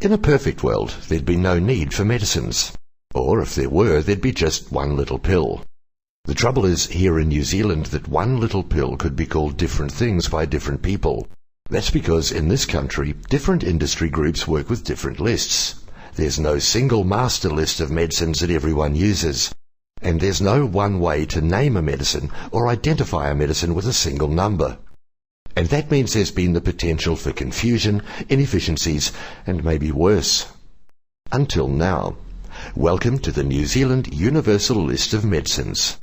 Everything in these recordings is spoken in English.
In a perfect world, there'd be no need for medicines. Or if there were, there'd be just one little pill. The trouble is, here in New Zealand, that one little pill could be called different things by different people. That's because in this country, different industry groups work with different lists. There's no single master list of medicines that everyone uses. And there's no one way to name a medicine or identify a medicine with a single number. And that means there's been the potential for confusion, inefficiencies, and maybe worse. Until now. Welcome to the New Zealand Universal List of Medicines.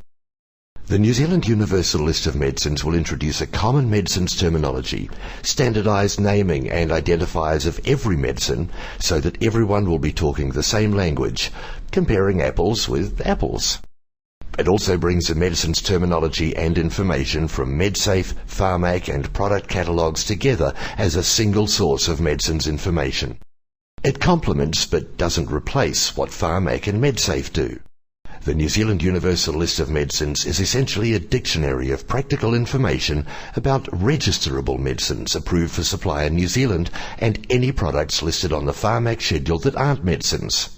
The New Zealand Universal List of Medicines will introduce a common medicines terminology, standardised naming and identifiers of every medicine so that everyone will be talking the same language, comparing apples with apples. It also brings the medicines terminology and information from MedSafe, Pharmac and product catalogues together as a single source of medicines information. It complements but doesn't replace what Pharmac and MedSafe do. The New Zealand Universal List of Medicines is essentially a dictionary of practical information about registerable medicines approved for supply in New Zealand and any products listed on the Pharmac schedule that aren't medicines.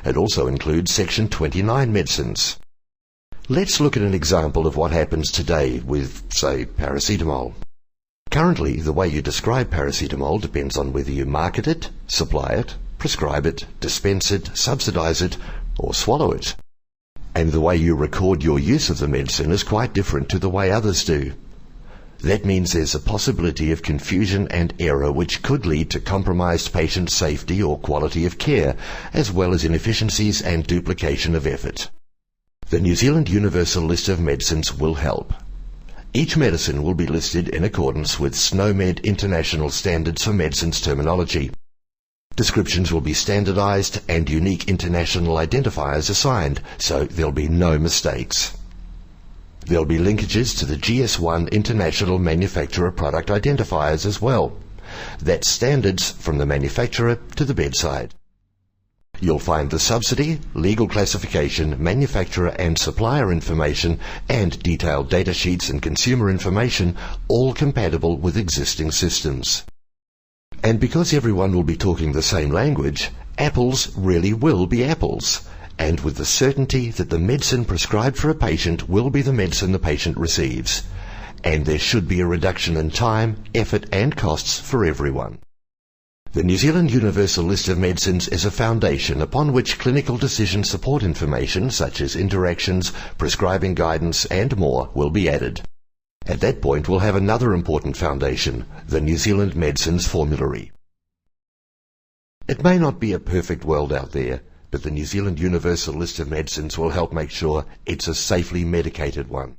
It also includes Section 29 medicines. Let's look at an example of what happens today with, say, paracetamol. Currently, the way you describe paracetamol depends on whether you market it, supply it, prescribe it, dispense it, subsidise it, or swallow it. And the way you record your use of the medicine is quite different to the way others do. That means there's a possibility of confusion and error which could lead to compromised patient safety or quality of care, as well as inefficiencies and duplication of effort. The New Zealand Universal List of Medicines will help. Each medicine will be listed in accordance with SNOMED International Standards for Medicines terminology. Descriptions will be standardised and unique international identifiers assigned, so there'll be no mistakes. There'll be linkages to the GS1 International Manufacturer Product Identifiers as well. That's standards from the manufacturer to the bedside. You'll find the subsidy, legal classification, manufacturer and supplier information, and detailed data sheets and consumer information, all compatible with existing systems. And because everyone will be talking the same language, apples really will be apples, and with the certainty that the medicine prescribed for a patient will be the medicine the patient receives. And there should be a reduction in time, effort and costs for everyone. The New Zealand Universal List of Medicines is a foundation upon which clinical decision support information such as interactions, prescribing guidance and more will be added. At that point we'll have another important foundation, the New Zealand Medicines Formulary. It may not be a perfect world out there, but the New Zealand Universal List of Medicines will help make sure it's a safely medicated one.